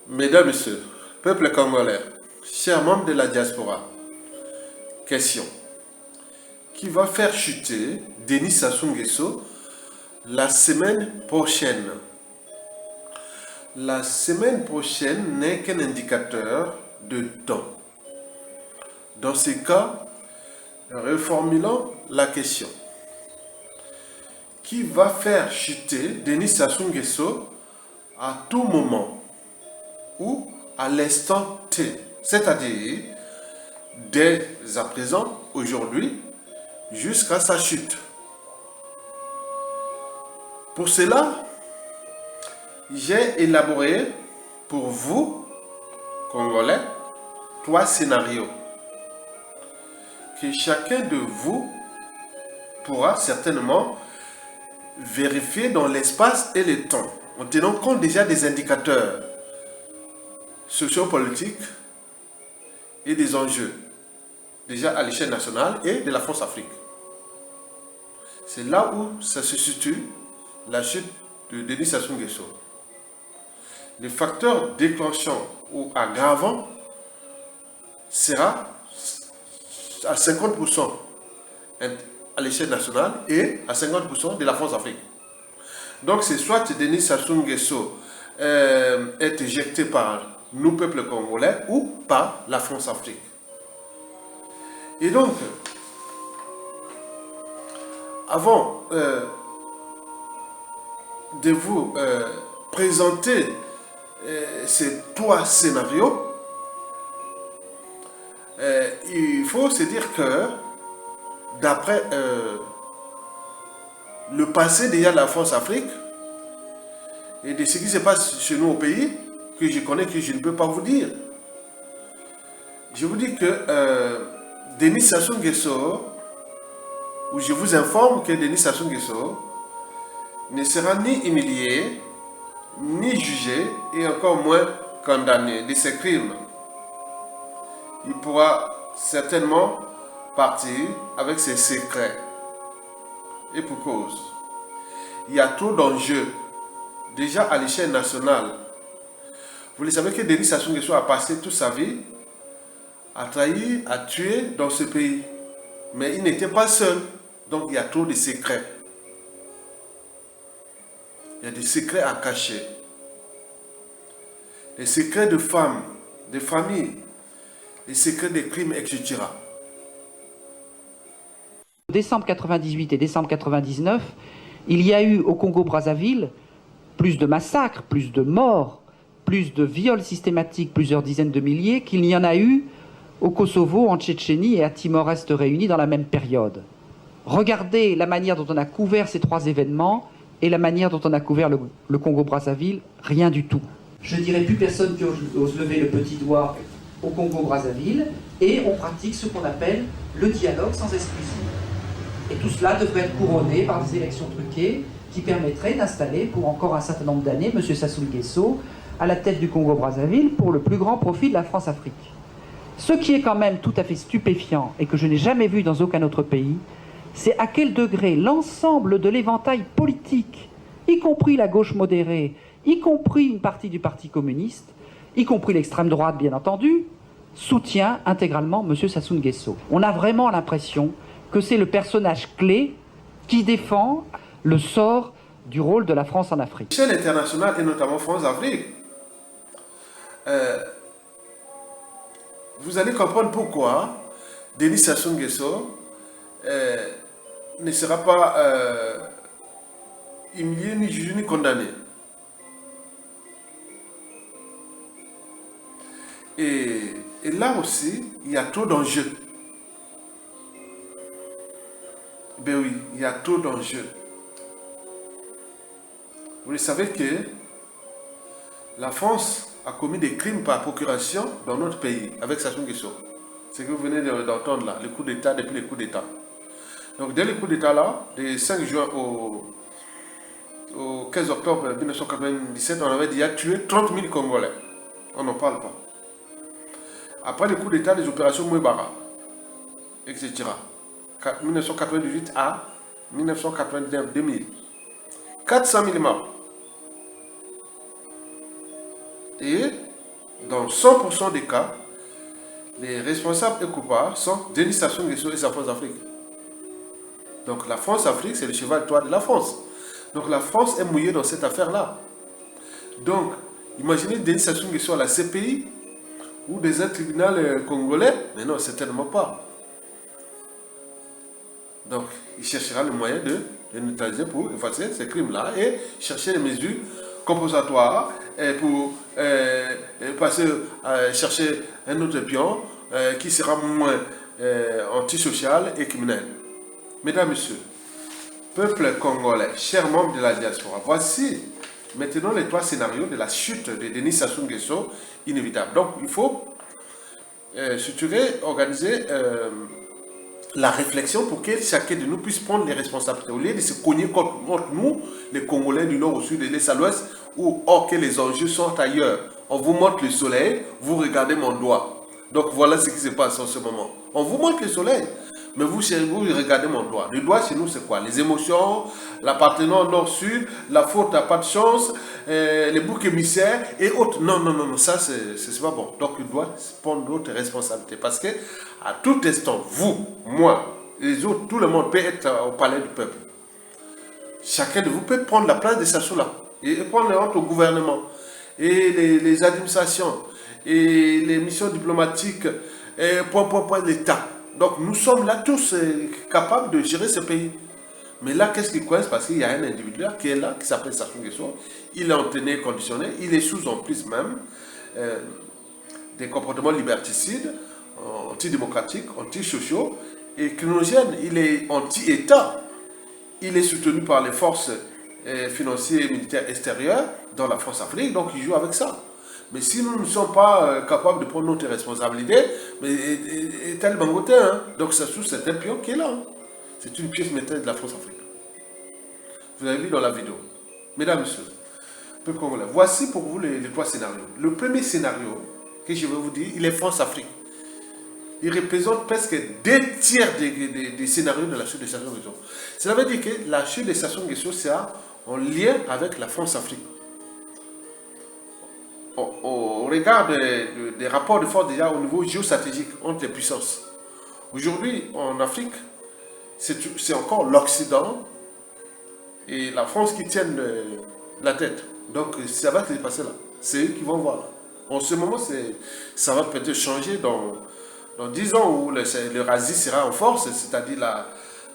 Mesdames, Messieurs, peuple congolais, chers membres de la diaspora, question. Qui va faire chuter Denis Sassou Nguesso la semaine prochaine? La semaine prochaine n'est qu'un indicateur de temps. Dans ce cas, reformulons la question. Qui va faire chuter Denis Sassou Nguesso à tout moment ou à l'instant T, c'est-à-dire dès à présent, aujourd'hui, jusqu'à sa chute. Pour cela, j'ai élaboré pour vous, Congolais, 3 scénarios que chacun de vous pourra certainement vérifier dans l'espace et le temps, en tenant compte déjà des indicateurs sociopolitiques et des enjeux, déjà à l'échelle nationale et de la France-Afrique. C'est là où ça se situe la chute de Denis Sassou Nguesso. Le facteur déclenchant ou aggravant sera à 50% à l'échelle nationale et à 50% de la France-Afrique. Donc c'est soit Denis Sassou Nguesso est éjecté par nous, peuple congolais, ou par la France-Afrique. Et donc, avant de vous présenter ces 3 scénarios, il faut se dire que d'après le passé déjà de la France-Afrique et de ce qui se passe chez nous au pays, que je connais, que je ne peux pas vous dire, je vous dis que Denis Sassou Nguesso, ou je vous informe que Denis Sassou Nguesso ne sera ni humilié, ni jugé, et encore moins condamné de ses crimes. Il pourra certainement partir avec ses secrets. Et pour cause. Il y a trop d'enjeux, déjà à l'échelle nationale. Vous le savez que Denis Sassou Nguesso a passé toute sa vie à trahir, à tuer dans ce pays. Mais il n'était pas seul. Donc il y a trop de secrets. Il y a des secrets à cacher. Des secrets de femmes, de familles, des secrets de crimes, etc. Décembre 98 et décembre 99, il y a eu au Congo-Brazzaville plus de massacres, plus de morts, plus de viols systématiques, plusieurs dizaines de milliers, qu'il n'y en a eu au Kosovo, en Tchétchénie et à Timor-Est réunis dans la même période. Regardez la manière dont on a couvert ces 3 événements et la manière dont on a couvert le Congo-Brazzaville, rien du tout. Je dirais plus personne qui ose lever le petit doigt au Congo-Brazzaville, et on pratique ce qu'on appelle le dialogue sans exclusion. Et tout cela devrait être couronné par des élections truquées qui permettraient d'installer pour encore un certain nombre d'années M. Sassou Nguesso à la tête du Congo-Brazzaville pour le plus grand profit de la France-Afrique. Ce qui est quand même tout à fait stupéfiant et que je n'ai jamais vu dans aucun autre pays, c'est à quel degré l'ensemble de l'éventail politique, y compris la gauche modérée, y compris une partie du Parti communiste, y compris l'extrême droite bien entendu, soutient intégralement M. Sassou Nguesso. On a vraiment l'impression que c'est le personnage clé qui défend le sort du rôle de la France en Afrique. À l'échelle internationale et notamment France-Afrique, vous allez comprendre pourquoi Denis Sassou Nguesso ne sera pas humilié, ni jugé, ni condamné. Et là aussi, il y a trop d'enjeux. Ben oui, il y a trop d'enjeux. Vous le savez que la France a commis des crimes par procuration dans notre pays, avec Sassou Nguesso. C'est ce que vous venez d'entendre là, le coup d'État depuis le coup d'État. Donc dès le coup d'État là, du 5 juin au 15 octobre 1997, on avait déjà tué 30 000 Congolais. On n'en parle pas. Après le coup d'État, les opérations Mouébara, etc. 1998 à 1999-2000. 400 000 morts. Et dans 100% des cas, les responsables et coupables sont Denis Sassou Nguesso et sa France-Afrique. Donc la France-Afrique, c'est le cheval de Troie de la France. Donc la France est mouillée dans cette affaire-là. Donc, imaginez Denis Sassou Nguesso à la CPI ou des tribunaux congolais, mais non, certainement pas. Donc, il cherchera le moyen de neutraliser pour effacer ces crimes-là et chercher les mesures compensatoires pour passer à chercher un autre pion qui sera moins antisocial et criminel. Mesdames, Messieurs, peuple congolais, chers membres de la diaspora, voici maintenant les 3 scénarios de la chute de Denis Sassou Nguesso inévitable. Donc, il faut structurer, organiser la réflexion pour que chacun de nous puisse prendre les responsabilités. Au lieu de se cogner contre nous, les Congolais du nord au sud et de l'est à l'ouest, ou or que les enjeux sont ailleurs. On vous montre le soleil, vous regardez mon doigt. Donc voilà ce qui se passe en ce moment. On vous montre le soleil, mais vous regardez mon doigt. Le doigt chez nous c'est quoi? Les émotions, l'appartenance nord-sud, la faute n'a pas de chance, les boucs émissaires et autres. Non, non, non, non, ça c'est pas bon. Donc il doit prendre d'autres responsabilités parce que à tout instant, vous, moi, les autres, tout le monde peut être au palais du peuple. Chacun de vous peut prendre la place de Sassou là et prendre le au gouvernement et les administrations et les missions diplomatiques et l'État. Donc nous sommes là tous capables de gérer ce pays. Mais là, qu'est-ce qui coince? Parce qu'il y a un individu là qui est là, qui s'appelle Sassou Nguesso. Il est entraîné, conditionné, il est sous emprise même des comportements liberticides, antidémocratiques, antisociaux et crinogènes. Il est anti-État. Il est soutenu par les forces financières et militaires extérieures dans la France-Afrique, donc il joue avec ça. Mais si nous ne sommes pas capables de prendre notre responsabilité, mais tel Bangotin, hein? Donc Sassou, c'est un pion qui est là. Hein? C'est une pièce maîtresse de la France-Afrique. Vous avez vu dans la vidéo. Mesdames, Messieurs, peuple congolais, voici pour vous les 3 scénarios. Le premier scénario que je vais vous dire, il est France-Afrique. Il représente presque 2 tiers des scénarios de la chute de Sassou Nguesso. Cela veut dire que la chute de Sassou Nguesso sera en lien avec la France-Afrique. Au regard des rapports de force déjà au niveau géostratégique entre les puissances. Aujourd'hui, en Afrique, c'est encore l'Occident et la France qui tiennent la tête. Donc, ça va se passer là. C'est eux qui vont voir. En ce moment, ça va peut-être changer dans 10 ans où l'Eurasie sera en force, c'est-à-dire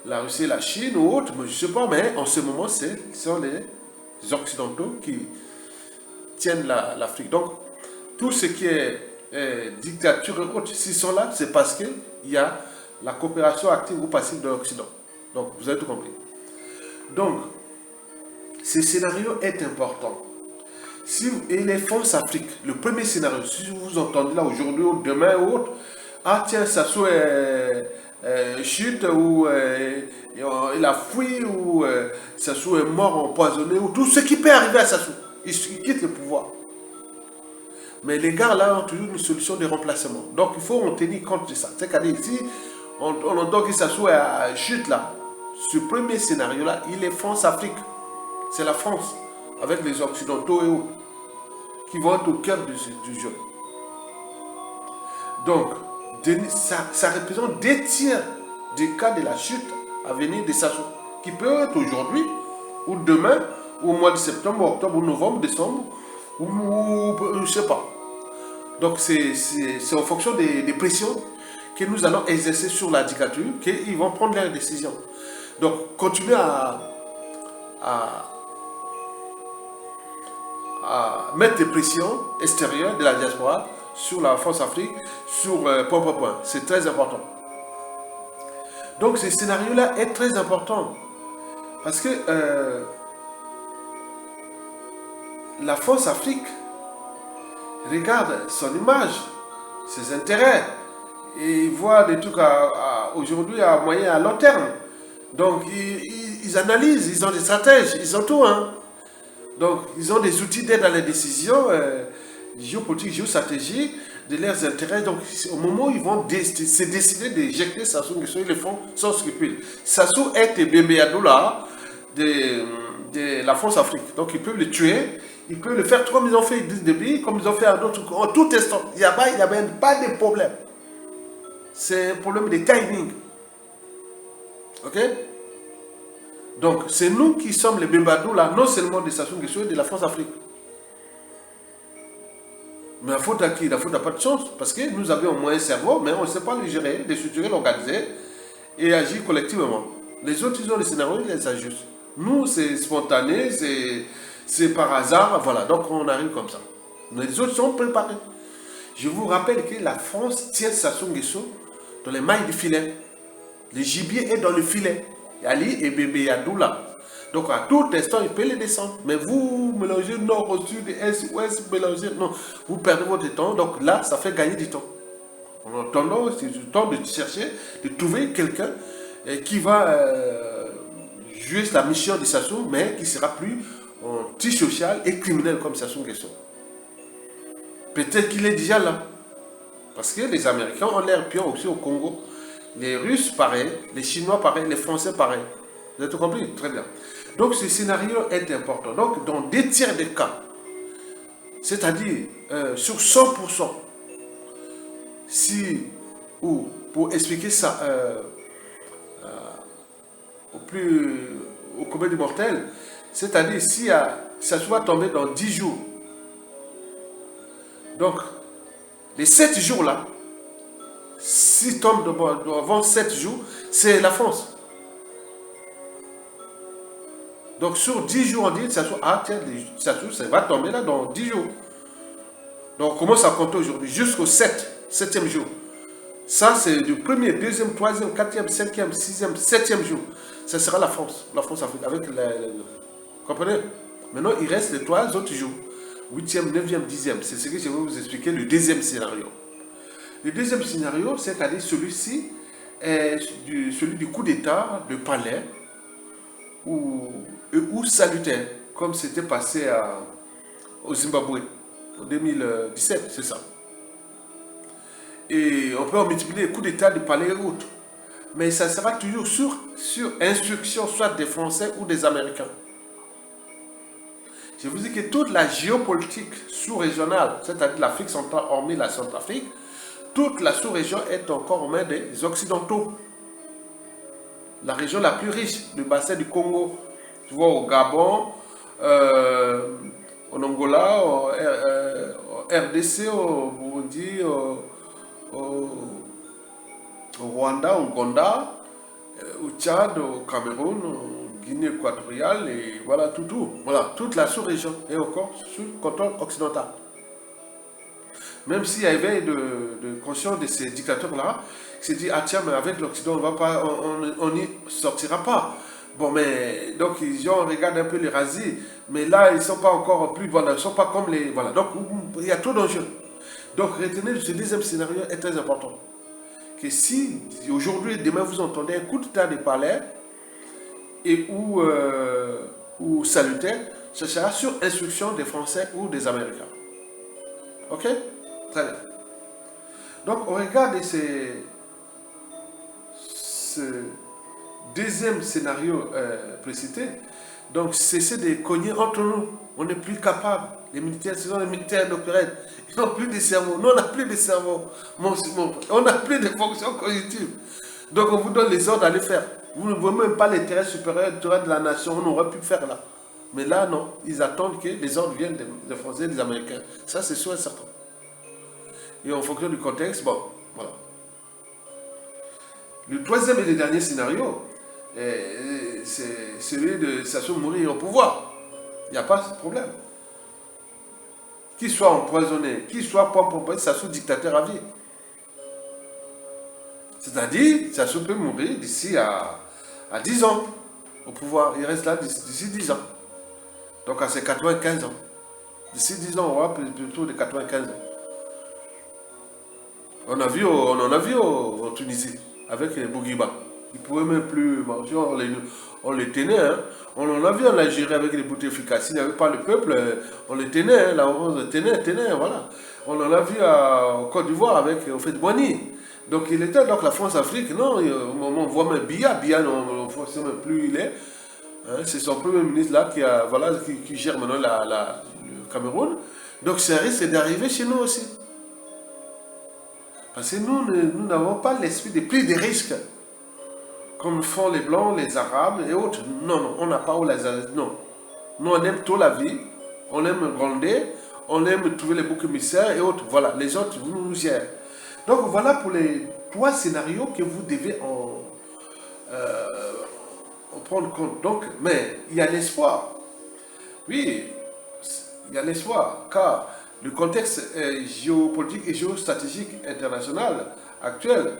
la Russie, la Chine ou autre, mais je ne sais pas, mais en ce moment, ce sont les Occidentaux qui tiennent l'Afrique. Donc, tout ce qui est dictature et autres, s'ils sont là, c'est parce qu'il y a la coopération active ou passive de l'Occident. Donc, vous avez tout compris. Donc, ce scénario est important. Et les forces Afrique, le premier scénario, si vous entendez là aujourd'hui ou demain ou autre, ah tiens, Sassou chute ou il a fui ou Sassou est mort empoisonné ou tout ce qui peut arriver à Sassou. Il quitte le pouvoir. Mais les gars là ont toujours une solution de remplacement. Donc il faut en tenir compte de ça. C'est-à-dire si on entend que Sassou est à chute là, ce premier scénario là, il est France-Afrique. C'est la France avec les Occidentaux et autres qui vont être au cœur du jeu. Donc, ça représente 2 tiers des cas de la chute à venir de Sassou, qui peut être aujourd'hui, ou demain, ou au mois de septembre, octobre, ou novembre, décembre, ou je ne sais pas. Donc, c'est en fonction des pressions que nous allons exercer sur la dictature qu'ils vont prendre leurs décisions. Donc, continuer à mettre des pressions extérieures de la diaspora sur la France-Afrique, sur point. C'est très important. Donc ce scénario-là est très important. Parce que la France-Afrique regarde son image, ses intérêts, et voit des trucs aujourd'hui à moyen et à long terme. Donc ils analysent, ils ont des stratèges, ils ont tout. Hein. Donc ils ont des outils d'aide à les décisions géopolitiques, géostratégiques, de leurs intérêts. Donc, au moment où ils vont se décider d'éjecter Sassou Nguesso, ils le font sans scrupule. Sassou est le Bembe Yadoula de la France-Afrique. Donc, ils peuvent le tuer, ils peuvent le faire comme ils ont fait Idriss Déby, comme ils ont fait à d'autres, en tout instant. Il n'y a pas de problème. C'est un problème de timing. Ok? Donc, c'est nous qui sommes les Bembadou là, non seulement de Sassou Nguesso et de la France-Afrique. Mais la faute à qui? La faute n'a pas de chance, parce que nous avions au moins un cerveau, mais on ne sait pas le gérer, le structurer, l'organiser et agir collectivement. Les autres, ils ont les scénarios, ils les ajustent. Nous, c'est spontané, c'est par hasard, voilà, donc on arrive comme ça. Mais les autres sont préparés. Je vous rappelle que la France tient Sassou Nguesso dans les mailles du filet. Le gibier est dans le filet. Ali et Bébé Yadou là. Donc à tout instant, il peut les descendre. Mais vous mélangez nord au sud, est, ouest, mélangez. Non, vous perdez votre temps. Donc là, ça fait gagner du temps. En attendant, c'est le temps de chercher, de trouver quelqu'un qui va jouer la mission de Sassou, mais qui sera plus anti-social et criminel comme Sassou Nguesso. Peut-être qu'il est déjà là. Parce que les Américains ont l'air pions aussi au Congo. Les Russes, pareil. Les Chinois, pareil. Les Français, pareil. Vous avez tout compris? Très bien. Donc, ce scénario est important. Donc, dans 2 tiers des cas, c'est-à-dire sur 100%, si, ou pour expliquer ça au commun des mortels, c'est-à-dire si ça soit tombé dans 10 jours, donc, les 7 jours-là, si tombe avant 7 jours, c'est la France. Donc sur 10 jours, on dit, ça va tomber là dans 10 jours. Donc on commence à compter aujourd'hui jusqu'au 7e jour. Ça, c'est le premier, deuxième, troisième, quatrième, cinquième, sixième, septième jour. Ça sera la France Afrique, avec vous comprenez? Maintenant, il reste les 3 autres jours. 8e, 9e, 10e. C'est ce que je vais vous expliquer, le deuxième scénario. Le deuxième scénario, c'est-à-dire celui-ci, est celui du coup d'État de palais ou salutaire, comme c'était passé au Zimbabwe en 2017, c'est ça. Et on peut en multiplier les coups d'État de palais et autres. Mais ça sera toujours sur instruction, soit des Français ou des Américains. Je vous dis que toute la géopolitique sous-régionale, c'est-à-dire l'Afrique centrale, hormis la Centrafrique, toute la sous-région est encore en main des Occidentaux. La région la plus riche, le bassin du Congo, tu vois, au Gabon, en Angola, au RDC, au Burundi, au Rwanda, au Ouganda, au Tchad, au Cameroun, au Guinée équatoriale, et voilà, tout. Voilà, toute la sous-région est encore sous contrôle occidental. Même s'il y avait de conscience de ces dictateurs-là, qui se disent, ah tiens, mais avec l'Occident, on n'y sortira pas. Bon, mais donc on regarde un peu les razis, mais là, ils ne sont pas encore plus, voilà, ils ne sont pas comme les, voilà. Donc, il y a trop d'enjeux. Donc, retenez ce deuxième scénario est très important. Que si, aujourd'hui, demain, vous entendez un coup d'état des palais, et ou salutaire, ce sera sur instruction des Français ou des Américains. Ok? Très bien. Donc, on regarde ce deuxième scénario précité. Donc, cessez de cogner entre nous. On n'est plus capable. Les militaires, ce sont les militaires d'opérette. Ils n'ont plus de cerveau. Nous, on n'a plus de cerveau. On n'a plus de fonctions cognitives. Donc, on vous donne les ordres d'aller faire. Vous ne voyez même pas l'intérêt supérieur de la nation. On aurait pu faire là. Mais là, non. Ils attendent que les ordres viennent des Français et des Américains. Ça, c'est sûr et certain. Et en fonction du contexte, bon, voilà. Le troisième et le dernier scénario, c'est celui de Sassou mourir au pouvoir. Il n'y a pas de problème. Qu'il soit empoisonné, qu'il soit pas empoisonné, Sassou dictateur à vie. C'est-à-dire, Sassou peut mourir d'ici à 10 ans au pouvoir. Il reste là d'ici 10 ans. Donc à ses 95 ans. D'ici 10 ans, on aura plutôt de 95 ans. On en a vu en Tunisie, avec les Bourguiba. Ils ne pouvaient même plus manger, on les tenait. Hein. On en a vu en Algérie avec les bouteflika. S'il n'y avait pas le peuple, on les tenait. Hein. Là, on les tenait, voilà. On en a vu en Côte d'Ivoire avec Houphouët-Boigny. Donc il était, donc la France-Afrique, non, au moment où on voit même Biya, on ne sait même plus où il est. Hein, c'est son premier ministre là voilà, qui gère maintenant le Cameroun. Donc ça risque d'arriver chez nous aussi. Parce que nous n'avons pas l'esprit de prise des risques. Comme font les Blancs, les Arabes et autres. Non, non, on n'a pas où les non. Nous, on aime tôt la vie, on aime grandir, on aime trouver les boucs émissaires et autres. Voilà, les autres, vous nous gérez. Donc voilà pour les 3 scénarios que vous devez en prendre compte. Donc, mais il y a l'espoir. Oui, il y a l'espoir, car le contexte géopolitique et géostratégique international actuel,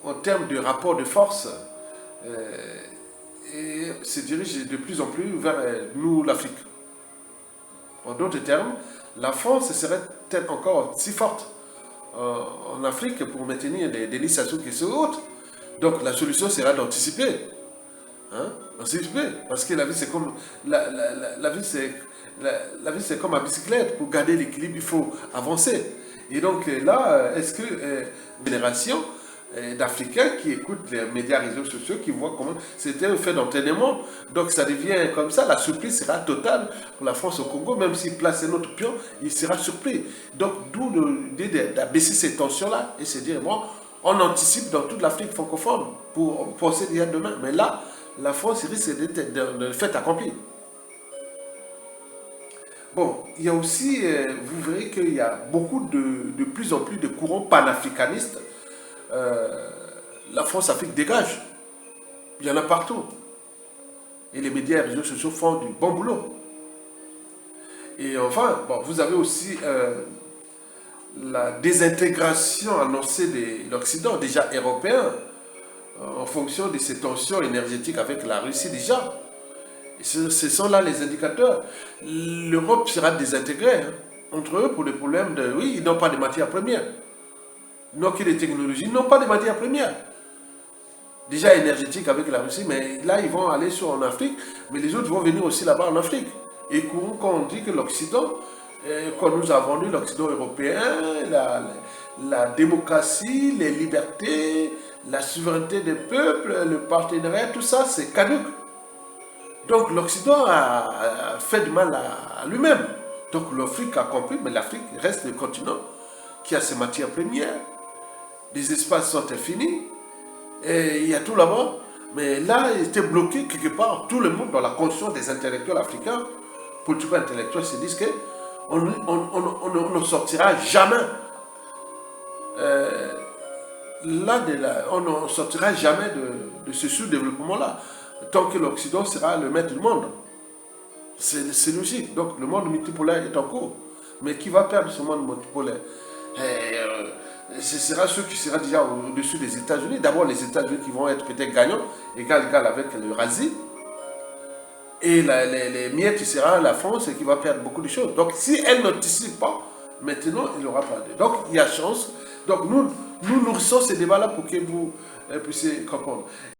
en termes de rapport de force, se dirige de plus en plus vers nous, l'Afrique. En d'autres termes, la France serait-elle encore si forte en Afrique pour maintenir des listes qui sont hautes? Donc la solution sera d'anticiper. Hein? Anticiper. Parce que la vie, c'est comme la vie, c'est comme une bicyclette. Pour garder l'équilibre, il faut avancer. Et donc là, est-ce que génération d'Africains qui écoutent les médias, réseaux sociaux, qui voient comment c'était un fait d'entraînement. Donc ça devient comme ça, la surprise sera totale pour la France au Congo, même s'il place un autre pion, il sera surpris. Donc d'où l'idée d'abaisser ces tensions-là et se dire, bon, on anticipe dans toute l'Afrique francophone pour penser déjà demain. Mais là, la France risque d'être de fait accompli. Bon, il y a aussi, vous verrez qu'il y a beaucoup de plus en plus de courants panafricanistes. La France-Afrique dégage. Il y en a partout. Et les médias et les réseaux sociaux font du bon boulot. Et enfin, bon, vous avez aussi la désintégration annoncée de l'Occident, déjà européen, en fonction de ces tensions énergétiques avec la Russie déjà. Et ce sont là les indicateurs. L'Europe sera désintégrée hein, entre eux pour le problème de... Oui, ils n'ont pas de matières premières. Ils n'ont que des technologies, ils n'ont pas de matières premières. Déjà énergétique avec la Russie, mais là ils vont aller en Afrique, mais les autres vont venir aussi là-bas en Afrique. Et quand on dit que l'Occident, qu'on nous a vendu l'Occident européen, la démocratie, les libertés, la souveraineté des peuples, le partenariat, tout ça c'est caduc. Donc l'Occident a fait du mal à lui-même. Donc l'Afrique a compris, mais l'Afrique reste le continent qui a ses matières premières. Les espaces sont infinis. Et il y a tout là-bas. Mais là, il était bloqué quelque part. Tout le monde, dans la conscience des intellectuels africains, politico-intellectuels, se disent qu'on ne sortira jamais. On ne sortira jamais de ce sous-développement-là. Tant que l'Occident sera le maître du monde. C'est logique. Donc le monde multipolaire est en cours. Mais qui va perdre ce monde multipolaire? Ce sera ceux qui seront déjà au-dessus des États-Unis. D'abord les États-Unis qui vont être peut-être gagnants, égal avec l'Eurasie. Et les miettes, ce sera la France qui va perdre beaucoup de choses. Donc si elle n'anticipe pas, maintenant il aura perdu. Donc il y a chance. Donc nous nourrissons ces débats-là pour que vous puissiez comprendre.